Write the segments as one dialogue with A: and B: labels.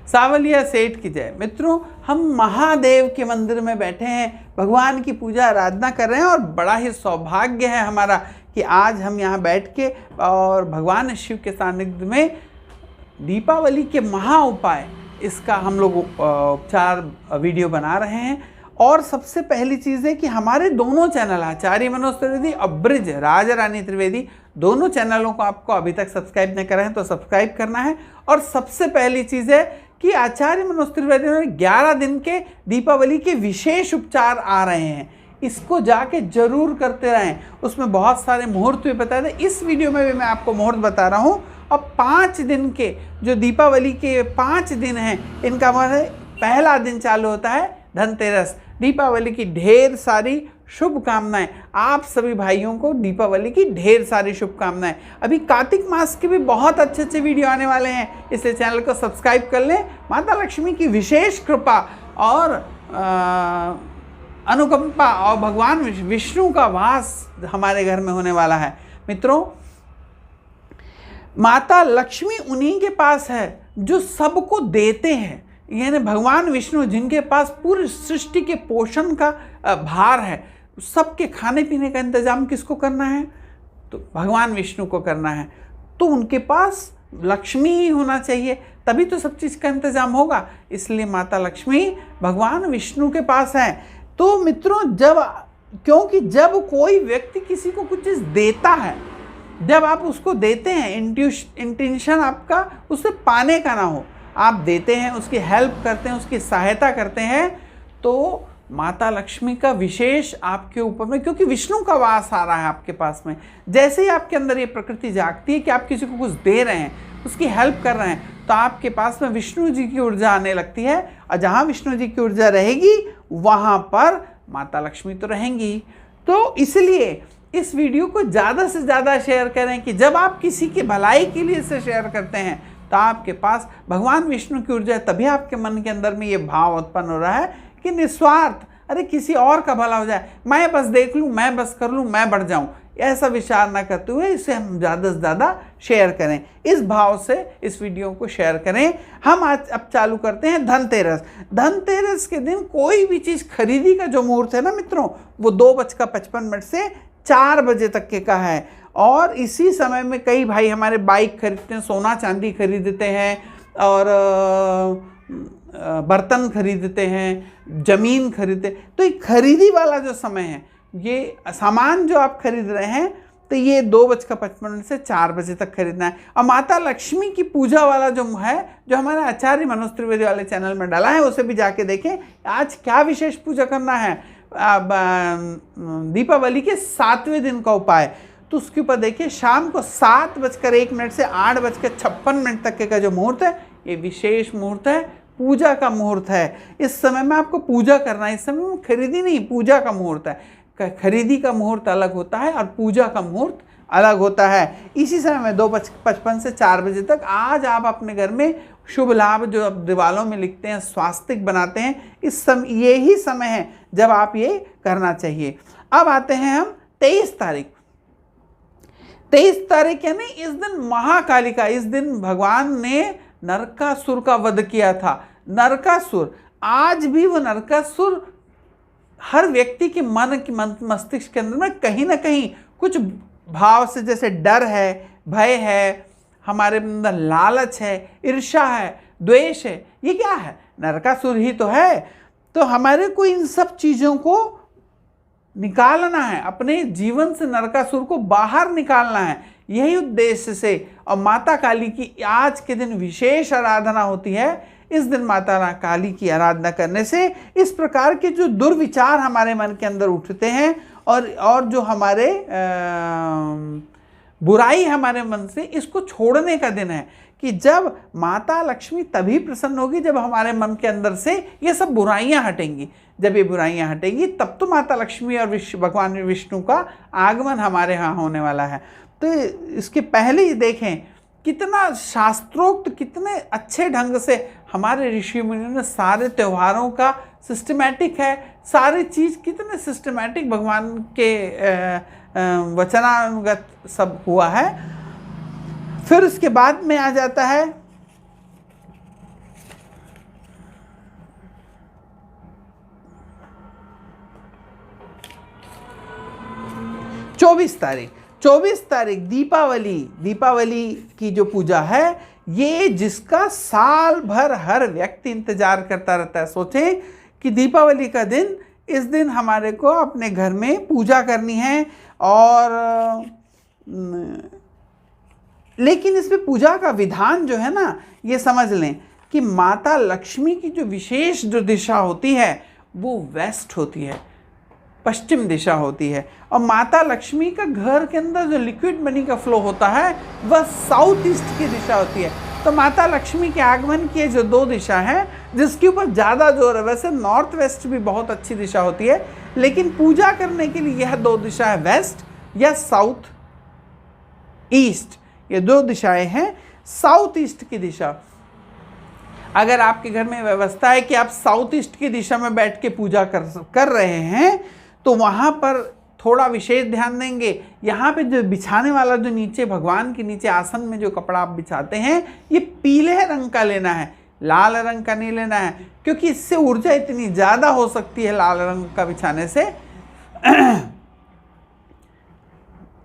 A: सावलिया सेठ की जय। मित्रों, हम महादेव के मंदिर में बैठे हैं, भगवान की पूजा आराधना कर रहे हैं और बड़ा ही सौभाग्य है हमारा कि आज हम यहाँ बैठ के और भगवान शिव के सानिध्य में दीपावली के महा उपाय इसका हम लोग उपचार वीडियो बना रहे हैं। और सबसे पहली चीज़ है कि हमारे दोनों चैनल आचार्य मनोज त्रिवेदी और ब्रिज राजा रानी त्रिवेदी, दोनों चैनलों को आपको अभी तक सब्सक्राइब नहीं करा है तो सब्सक्राइब करना है। और सबसे पहली चीज़ है कि आचार्य मनोज त्रिवेदी में 11 दिन के दीपावली के विशेष उपचार आ रहे हैं, इसको जाके जरूर करते रहें। उसमें बहुत सारे मुहूर्त भी बताए थे, इस वीडियो में भी मैं आपको मुहूर्त बता रहा हूँ। अब 5 दिन के जो दीपावली के 5 दिन हैं, इनका मतलब पहला दिन चालू होता है धनतेरस। दीपावली की ढेर सारी शुभकामनाएं, आप सभी भाइयों को दीपावली की ढेर सारी शुभकामनाएं। अभी कार्तिक मास के भी बहुत अच्छे अच्छे वीडियो आने वाले हैं, इसलिए चैनल को सब्सक्राइब कर लें। माता लक्ष्मी की विशेष कृपा और अनुकंपा और भगवान विष्णु का वास हमारे घर में होने वाला है। मित्रों, माता लक्ष्मी उन्हीं के पास है जो सबको देते हैं, यानी भगवान विष्णु जिनके पास पूरी सृष्टि के पोषण का भार है। सबके खाने पीने का इंतजाम किसको करना है? तो भगवान विष्णु को करना है। तो उनके पास लक्ष्मी ही होना चाहिए, तभी तो सब चीज़ का इंतजाम होगा। इसलिए माता लक्ष्मी भगवान विष्णु के पास है। तो मित्रों, क्योंकि जब कोई व्यक्ति किसी को कुछ चीज़ देता है, जब आप उसको देते हैं, इंटेंशन आपका उससे पाने का ना हो, आप देते हैं, उसकी हेल्प करते हैं, उसकी सहायता करते हैं, तो माता लक्ष्मी का विशेष आपके ऊपर में, क्योंकि विष्णु का वास आ रहा है आपके पास में। जैसे ही आपके अंदर ये प्रकृति जागती है कि आप किसी को कुछ दे रहे हैं, उसकी हेल्प कर रहे हैं, तो आपके पास में विष्णु जी की ऊर्जा आने लगती है। और जहाँ विष्णु जी की ऊर्जा रहेगी वहाँ पर माता लक्ष्मी तो रहेंगी। तो इसलिए इस वीडियो को ज़्यादा से ज़्यादा शेयर करें कि जब आप किसी की भलाई के लिए इसे शेयर करते हैं तो आपके पास भगवान विष्णु की ऊर्जा है। तभी आपके मन के अंदर में ये भाव उत्पन्न हो रहा है कि निस्वार्थ, अरे किसी और का भला हो जाए, मैं बस देख लूँ, मैं बस कर लूँ, मैं बढ़ जाऊँ, ऐसा विचार ना करते हुए इसे हम ज़्यादा से ज़्यादा शेयर करें। इस भाव से इस वीडियो को शेयर करें। हम आज अब चालू करते हैं धनतेरस। धनतेरस के दिन कोई भी चीज़ खरीदी का जो मुहूर्त है ना मित्रों, वो 2:55 से 4 बजे तक के का है। और इसी समय में कई भाई हमारे बाइक खरीदते हैं, सोना चांदी खरीदते हैं और बर्तन खरीदते हैं, ज़मीन खरीदते। तो ये खरीदी वाला जो समय है, ये सामान जो आप खरीद रहे हैं, तो ये 2:55 से 4 बजे तक खरीदना है। और माता लक्ष्मी की पूजा वाला जो है, जो हमारे आचार्य मनोज त्रिवेदी वाले चैनल में डाला है, उसे भी जाके देखें। आज क्या विशेष पूजा करना है, दीपावली के 7वें दिन का उपाय, तो उसके ऊपर देखिए। शाम को 7:01 से 8:56 तक का जो मुहूर्त है, ये विशेष मुहूर्त है, पूजा का मुहूर्त है। इस समय में आपको पूजा करना है, इस समय में खरीदी नहीं, पूजा का मुहूर्त है। खरीदी का मुहूर्त अलग होता है और पूजा का मुहूर्त अलग होता है। इसी समय में 2:55 से 4 बजे तक आज आप अपने घर में शुभ लाभ जो आप दीवालों में लिखते हैं, स्वास्तिक बनाते हैं, इस समय यही समय है जब आप ये करना चाहिए। अब आते हैं हम 23 तारीख। 23 तारीख यानी इस दिन महाकालिका, इस दिन भगवान ने नरकासुर का वध किया था। नरकासुर, आज भी वो नरकासुर हर व्यक्ति के मस्तिष्क के अंदर में कहीं ना कहीं कुछ भाव से, जैसे डर है, भय है, हमारे अंदर लालच है, ईर्ष्या है, द्वेष है, ये क्या है? नरकासुर ही तो है। तो हमारे को इन सब चीज़ों को निकालना है, अपने जीवन से नरकासुर को बाहर निकालना है, यही उद्देश्य से। और माता काली की आज के दिन विशेष आराधना होती है। इस दिन माता काली की आराधना करने से इस प्रकार के जो दुर्विचार हमारे मन के अंदर उठते हैं और जो हमारे बुराई हमारे मन से, इसको छोड़ने का दिन है। कि जब माता लक्ष्मी तभी प्रसन्न होगी जब हमारे मन के अंदर से ये सब बुराइयां हटेंगी। जब ये बुराइयां हटेंगी तब तो माता लक्ष्मी और भगवान विष्णु का आगमन हमारे यहाँ होने वाला है। तो इसके पहले ही देखें कितना शास्त्रोक्त, कितने अच्छे ढंग से हमारे ऋषि मुनियों ने सारे त्योहारों का सिस्टमैटिक है, सारी चीज़ कितने सिस्टमैटिक भगवान के वचनानुगत सब हुआ है। फिर उसके बाद में आ जाता है 24 तारीख। 24 तारीख दीपावली की जो पूजा है, ये जिसका साल भर हर व्यक्ति इंतजार करता रहता है। सोचें कि दीपावली का दिन, इस दिन हमारे को अपने घर में पूजा करनी है, और लेकिन इसमें पूजा का विधान जो है ना, ये समझ लें कि माता लक्ष्मी की जो विशेष जो दिशा होती है वो वेस्ट होती है, पश्चिम दिशा होती है, और माता लक्ष्मी का घर के अंदर जो लिक्विड मनी का फ्लो होता है वह साउथ ईस्ट की दिशा होती है। तो माता लक्ष्मी के आगमन की जो दो दिशा है जिसके ऊपर ज़्यादा जोर है, वैसे नॉर्थ वेस्ट भी बहुत अच्छी दिशा होती है, लेकिन पूजा करने के लिए यह दो दिशा है, वेस्ट या साउथ ईस्ट। ये दो दिशाएं हैं। साउथ ईस्ट की दिशा, अगर आपके घर में व्यवस्था है कि आप साउथ ईस्ट की दिशा में बैठ के पूजा कर रहे हैं, तो वहाँ पर थोड़ा विशेष ध्यान देंगे। यहाँ पे जो बिछाने वाला जो नीचे भगवान के नीचे आसन में जो कपड़ा आप बिछाते हैं, ये पीले रंग का लेना है, लाल रंग का नहीं लेना है, क्योंकि इससे ऊर्जा इतनी ज़्यादा हो सकती है लाल रंग का बिछाने से।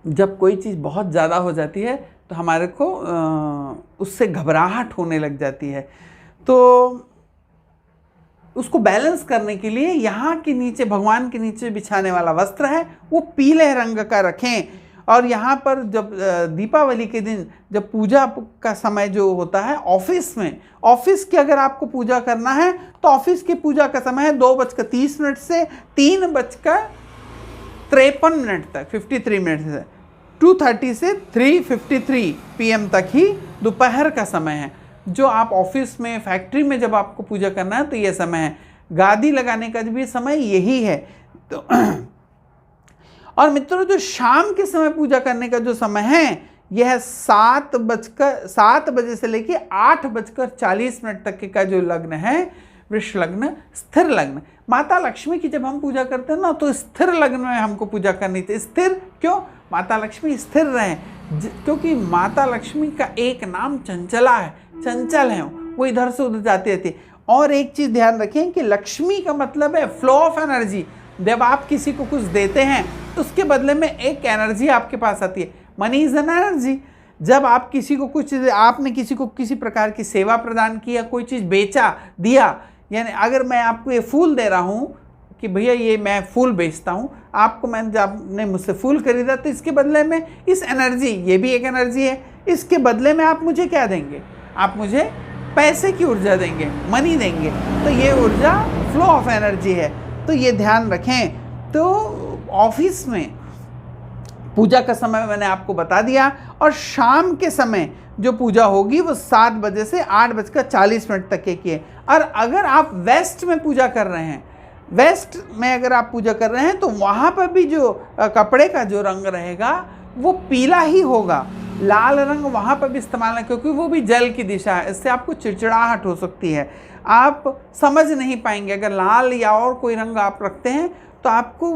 A: जब कोई चीज़ बहुत ज़्यादा हो जाती है तो हमारे को उससे घबराहट होने लग जाती है, तो उसको बैलेंस करने के लिए यहाँ के नीचे, भगवान के नीचे बिछाने वाला वस्त्र है वो पीले रंग का रखें। और यहाँ पर जब दीपावली के दिन जब पूजा का समय जो होता है ऑफिस में, ऑफिस की अगर आपको पूजा करना है तो ऑफिस की पूजा का समय है 2:30 से 3:53 तक, 53 मिनट से 2:30 से 3:53 PM तक ही दोपहर का समय है। जो आप ऑफिस में, फैक्ट्री में जब आपको पूजा करना है तो ये समय है। गादी लगाने का भी समय यही है। तो और मित्रों, जो शाम के समय पूजा करने का जो समय है यह 7 बजे से लेके 8:40 तक का जो लग्न है, वृष लग्न, स्थिर लग्न। माता लक्ष्मी की जब हम पूजा करते हैं ना, तो स्थिर लग्न में हमको पूजा करनी थी। स्थिर क्यों? माता लक्ष्मी स्थिर रहें, क्योंकि माता लक्ष्मी का एक नाम चंचला है, चंचल है, वो इधर से उधर जाती रहती है। और एक चीज़ ध्यान रखें कि लक्ष्मी का मतलब है फ्लो ऑफ एनर्जी। जब आप किसी को कुछ देते हैं तो उसके बदले में एक एनर्जी आपके पास आती है। Money is an energy. जब आप किसी को कुछ, आपने किसी को किसी प्रकार की सेवा प्रदान की या कोई चीज़ बेचा, दिया, यानी अगर मैं आपको ये फूल दे रहा हूँ कि भैया ये मैं फूल बेचता हूँ, आपको मैंने जब आपने मुझसे फूल खरीदा तो इसके बदले में इस एनर्जी, ये भी एक एनर्जी है, इसके बदले में आप मुझे क्या देंगे? आप मुझे पैसे की ऊर्जा देंगे, मनी देंगे। तो ये ऊर्जा फ्लो ऑफ एनर्जी है, तो ये ध्यान रखें। तो ऑफिस में पूजा का समय मैंने आपको बता दिया, और शाम के समय जो पूजा होगी वो 7 बजे से 8:40 तक की है। और अगर आप वेस्ट में पूजा कर रहे हैं, वेस्ट में अगर आप पूजा कर रहे हैं तो वहाँ पर भी जो कपड़े का जो रंग रहेगा वो पीला ही होगा। लाल रंग वहाँ पर भी इस्तेमाल नहीं, क्योंकि वो भी जल की दिशा है, इससे आपको चिड़चिड़ाहट हो सकती है, आप समझ नहीं पाएंगे। अगर लाल या और कोई रंग आप रखते हैं तो आपको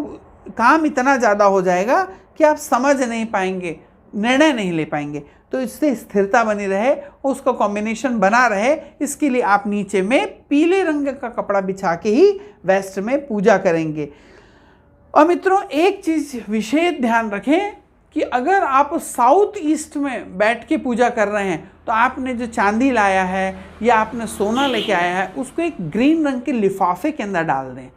A: काम इतना ज़्यादा हो जाएगा कि आप समझ नहीं पाएंगे, निर्णय नहीं ले पाएंगे। तो इससे स्थिरता बनी रहे, उसका कॉम्बिनेशन बना रहे, इसके लिए आप नीचे में पीले रंग का कपड़ा बिछा के ही वेस्ट में पूजा करेंगे। और मित्रों, एक चीज़ विशेष ध्यान रखें कि अगर आप साउथ ईस्ट में बैठ के पूजा कर रहे हैं तो आपने जो चांदी लाया है या आपने सोना लेके आया है उसको एक ग्रीन रंग के लिफाफे के अंदर डाल दें,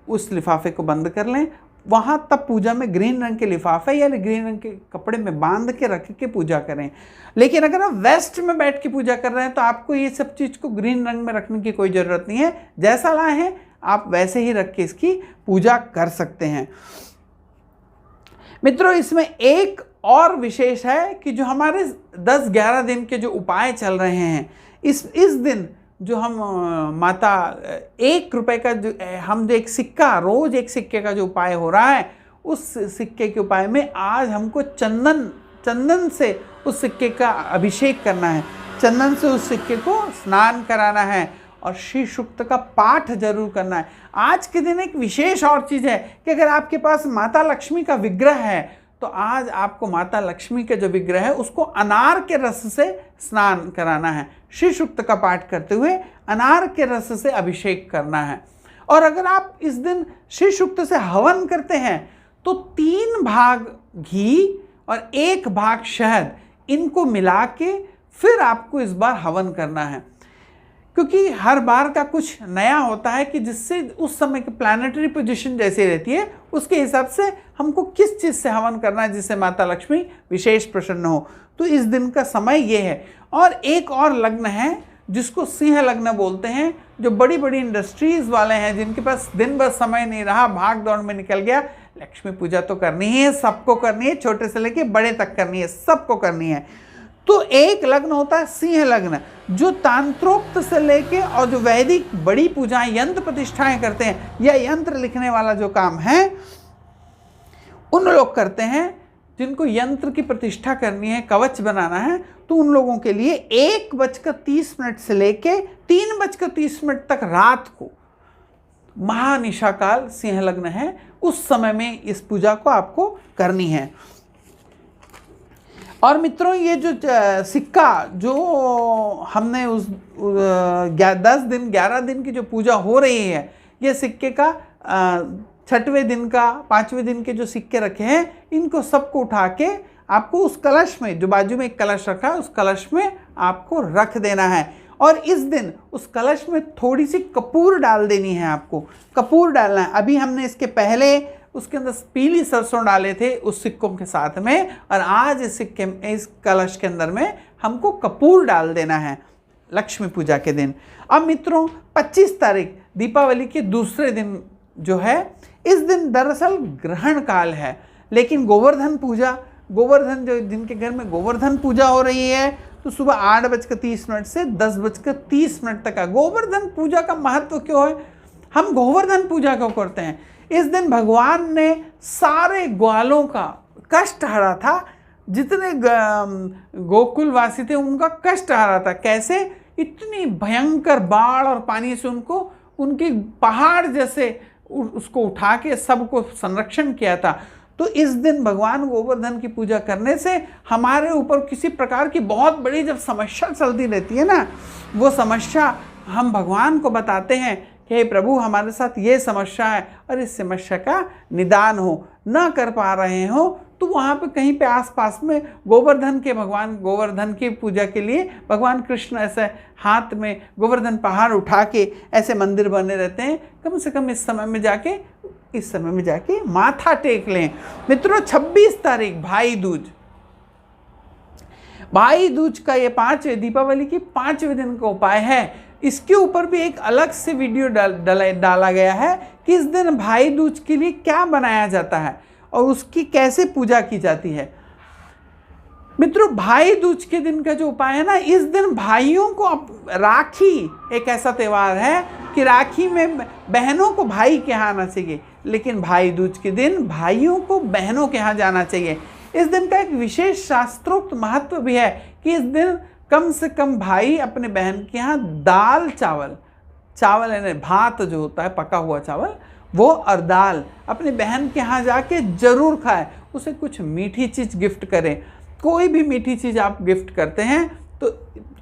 A: उस लिफाफे को बंद कर लें। वहाँ तब पूजा में ग्रीन रंग के लिफाफे या ग्रीन रंग के कपड़े में बांध के रख के पूजा करें। लेकिन अगर आप वेस्ट में बैठ के पूजा कर रहे हैं तो आपको ये सब चीज़ को ग्रीन रंग में रखने की कोई ज़रूरत नहीं है, जैसा लाए हैं आप वैसे ही रख के इसकी पूजा कर सकते हैं। मित्रों, इसमें एक और विशेष है कि जो हमारे 10-11 दिन के जो उपाय चल रहे हैं, इस दिन जो हम माता 1 रुपए का जो हम जो एक सिक्का, रोज एक सिक्के का जो उपाय हो रहा है, उस सिक्के के उपाय में आज हमको चंदन से उस सिक्के का अभिषेक करना है, चंदन से उस सिक्के को स्नान कराना है और श्री सूक्त का पाठ जरूर करना है। आज के दिन एक विशेष और चीज़ है कि अगर आपके पास माता लक्ष्मी का विग्रह है तो आज आपको माता लक्ष्मी के जो विग्रह है उसको अनार के रस से स्नान कराना है। श्री सूक्त का पाठ करते हुए अनार के रस से अभिषेक करना है। और अगर आप इस दिन श्री सूक्त से हवन करते हैं तो 3 भाग घी और 1 भाग शहद इनको मिला के फिर आपको इस बार हवन करना है, क्योंकि हर बार का कुछ नया होता है कि जिससे उस समय की प्लैनेटरी पोजीशन जैसी रहती है उसके हिसाब से हमको किस चीज़ से हवन करना है जिससे माता लक्ष्मी विशेष प्रसन्न हो। तो इस दिन का समय ये है। और एक और लग्न है जिसको सिंह लग्न बोलते हैं, जो बड़ी बड़ी इंडस्ट्रीज़ वाले हैं, जिनके पास दिन भर समय नहीं रहा, भाग दौड़ में निकल गया। लक्ष्मी पूजा तो करनी ही है, सबको करनी है, छोटे से लेके बड़े तक करनी है, सबको करनी है। तो एक लग्न होता है सिंह लग्न, जो तांत्रोक्त से लेके और जो वैदिक बड़ी पूजाएं यंत्र प्रतिष्ठाएं करते हैं या यंत्र लिखने वाला जो काम है उन लोग करते हैं। जिनको यंत्र की प्रतिष्ठा करनी है, कवच बनाना है, तो उन लोगों के लिए 1:30 से लेके 3:30 तक रात को महानिशा काल सिंह लग्न है। उस समय में इस पूजा को आपको करनी है। और मित्रों, ये जो सिक्का जो हमने उस 10 दिन 11 दिन की जो पूजा हो रही है, ये सिक्के का 6वें दिन का 5वें दिन के जो सिक्के रखे हैं, इनको सबको उठा के आपको उस कलश में, जो बाजू में एक कलश रखा है, उस कलश में आपको रख देना है। और इस दिन उस कलश में थोड़ी सी कपूर डाल देनी है। आपको कपूर डालना है। अभी हमने इसके पहले उसके अंदर पीली सरसों डाले थे उस सिक्कों के साथ में, और आज इस कलश के अंदर में हमको कपूर डाल देना है लक्ष्मी पूजा के दिन। अब मित्रों, 25 तारीख दीपावली के दूसरे दिन जो है, इस दिन दरअसल ग्रहण काल है, लेकिन गोवर्धन पूजा, गोवर्धन जो जिनके घर में गोवर्धन पूजा हो रही है, तो सुबह 8:30 से 10:30 तक का गोवर्धन पूजा का महत्व क्यों है? हम गोवर्धन पूजा क्यों करते हैं? इस दिन भगवान ने सारे ग्वालों का कष्ट हरा था, जितने गोकुलवासी थे उनका कष्ट हरा था। कैसे? इतनी भयंकर बाढ़ और पानी से उनको उनके पहाड़ जैसे उसको उठा के सबको संरक्षण किया था। तो इस दिन भगवान गोवर्धन की पूजा करने से हमारे ऊपर किसी प्रकार की बहुत बड़ी जब समस्या चलती रहती है ना, वो समस्या हम भगवान को बताते हैं कि हे प्रभु, हमारे साथ ये समस्या है और इस समस्या का निदान हो, ना कर पा रहे हो, तो वहाँ पे कहीं पे आसपास में गोवर्धन के, भगवान गोवर्धन की पूजा के लिए भगवान कृष्ण ऐसे हाथ में गोवर्धन पहाड़ उठा के ऐसे मंदिर बने रहते हैं। कम से कम इस समय में जाके माथा टेक लें। मित्रों, 26 तारीख भाई दूज का ये 5वें दीपावली की 5वें दिन का उपाय है। इसके ऊपर भी एक अलग से वीडियो डाला गया है कि इस दिन भाई दूज के लिए क्या बनाया जाता है और उसकी कैसे पूजा की जाती है। मित्रों, भाई दूज के दिन का जो उपाय है ना, इस दिन भाइयों को, राखी एक ऐसा त्यौहार है कि राखी में बहनों को भाई के यहाँ आना चाहिए, लेकिन भाई दूज के दिन भाइयों को बहनों के यहाँ जाना चाहिए। इस दिन का एक विशेष शास्त्रोक्त महत्व भी है कि इस दिन कम से कम भाई अपने बहन के यहाँ दाल चावल यानी भात जो होता है, पका हुआ चावल, वो और दाल अपनी बहन के यहाँ जाके जरूर खाए। उसे कुछ मीठी चीज़ गिफ्ट करें। कोई भी मीठी चीज़ आप गिफ्ट करते हैं तो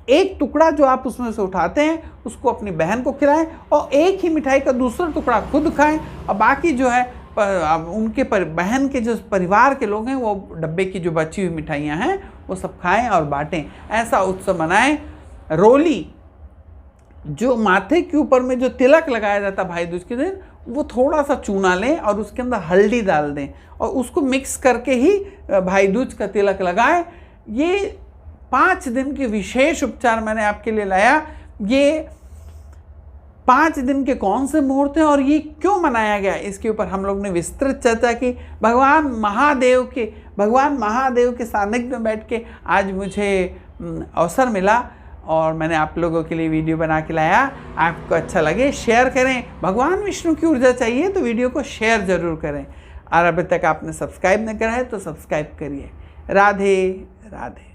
A: एक टुकड़ा जो आप उसमें से उठाते हैं उसको अपनी बहन को खिलाएं, और एक ही मिठाई का दूसरा टुकड़ा खुद खाएं, और बाकी जो है उनके बहन के जो परिवार के लोग हैं वो डब्बे की जो बची हुई मिठाइयाँ हैं वो सब खाएं और बांटें। ऐसा उत्सव मनाएं। रोली, जो माथे के ऊपर में जो तिलक लगाया जाता है भाई दूज के दिन, वो थोड़ा सा चूना लें और उसके अंदर हल्दी डाल दें और उसको मिक्स करके ही भाई दूज का तिलक लगाएं। ये 5 दिन के विशेष उपचार मैंने आपके लिए लाया। ये 5 दिन के कौन से मुहूर्त हैं और ये क्यों मनाया गया, इसके ऊपर हम लोग ने विस्तृत चर्चा की। भगवान महादेव के सानिध्य में बैठ के आज मुझे अवसर मिला और मैंने आप लोगों के लिए वीडियो बना के लाया। आपको अच्छा लगे शेयर करें। भगवान विष्णु की ऊर्जा चाहिए तो वीडियो को शेयर ज़रूर करें, और अभी तक आपने सब्सक्राइब नहीं करा है तो सब्सक्राइब करिए। राधे राधे।